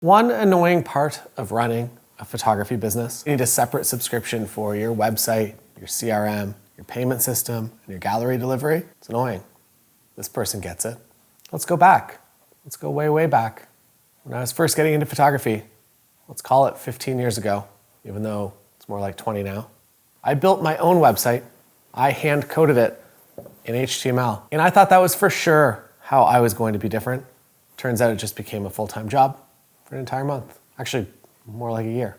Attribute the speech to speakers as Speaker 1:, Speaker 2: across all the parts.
Speaker 1: One annoying part of running a photography business, you need a separate subscription for your website, your CRM, your payment system, and your gallery delivery. It's annoying. This person gets it. Let's go back. Let's go way, way back. When I was first getting into photography, let's call it 15 years ago, even though it's more like 20 now, I built my own website. I hand coded it in HTML. And I thought that was for sure how I was going to be different. Turns out it just became a full-time job for an entire month. Actually, more like a year.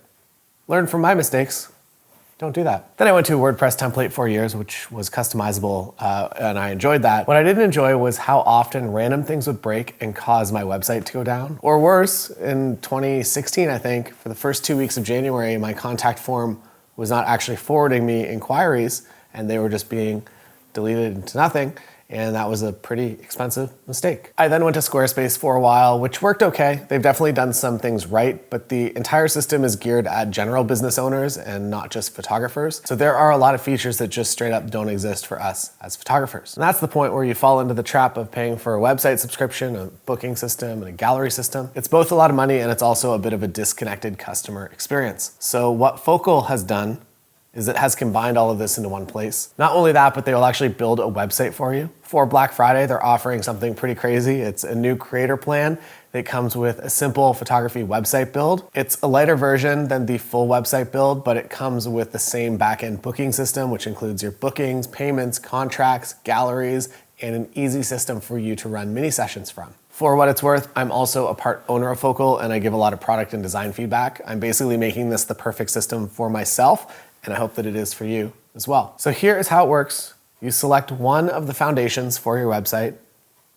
Speaker 1: Learn from my mistakes. Don't do that. Then I went to a WordPress template for years, which was customizable, and I enjoyed that. What I didn't enjoy was how often random things would break and cause my website to go down. Or worse, in 2016, I think, for the first 2 weeks of January, my contact form was not actually forwarding me inquiries, and they were just being deleted into nothing. And that was a pretty expensive mistake. I then went to Squarespace for a while, which worked okay. They've definitely done some things right, but the entire system is geared at general business owners and not just photographers. So there are a lot of features that just straight up don't exist for us as photographers. And that's the point where you fall into the trap of paying for a website subscription, a booking system, and a gallery system. It's both a lot of money and it's also a bit of a disconnected customer experience. So what Focal has done is it has combined all of this into one place. Not only that, but they will actually build a website for you. For Black Friday, they're offering something pretty crazy. It's a new creator plan that comes with a simple photography website build. It's a lighter version than the full website build, but it comes with the same back-end booking system, which includes your bookings, payments, contracts, galleries, and an easy system for you to run mini sessions from. For what it's worth, I'm also a part owner of Focal and I give a lot of product and design feedback. I'm basically making this the perfect system for myself, and I hope that it is for you as well. So here is how it works. You select one of the foundations for your website,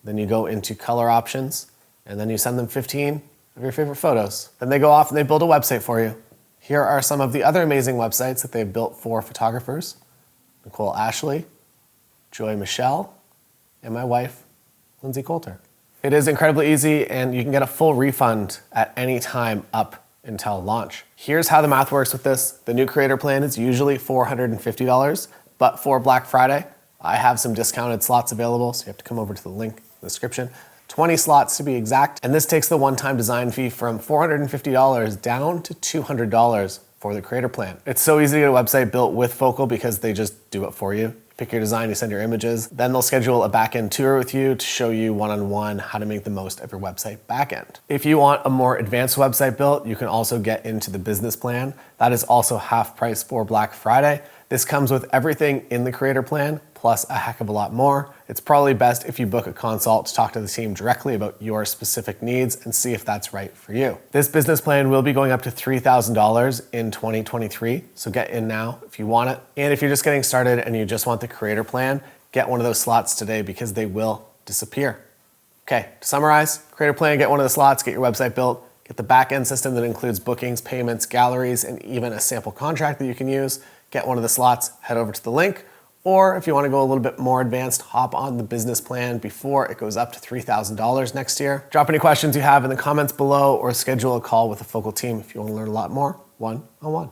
Speaker 1: then you go into color options, and then you send them 15 of your favorite photos. Then they go off and they build a website for you. Here are some of the other amazing websites that they've built for photographers: Nicole Ashley, Joy Michelle, and my wife, Lindsay Coulter. It is incredibly easy, and you can get a full refund at any time up until launch. Here's how the math works with this. The new creator plan is usually $450, but for Black Friday, I have some discounted slots available, so you have to come over to the link in the description. 20 slots to be exact, and this takes the one-time design fee from $450 down to $200 for the creator plan. It's so easy to get a website built with Focal because they just do it for you. Pick your design, you send your images, then they'll schedule a back-end tour with you to show you one-on-one how to make the most of your website back-end. If you want a more advanced website built, you can also get into the business plan. That is also half price for Black Friday. This comes with everything in the creator plan, plus a heck of a lot more. It's probably best if you book a consult to talk to the team directly about your specific needs and see if that's right for you. This business plan will be going up to $3,000 in 2023, so get in now if you want it. And if you're just getting started and you just want the creator plan, get one of those slots today because they will disappear. Okay, to summarize, creator plan, get one of the slots, get your website built, get the back-end system that includes bookings, payments, galleries, and even a sample contract that you can use. Get one of the slots, head over to the link. Or if you want to go a little bit more advanced, hop on the business plan before it goes up to $3,000 next year. Drop any questions you have in the comments below or schedule a call with the Focal team if you want to learn a lot more one-on-one.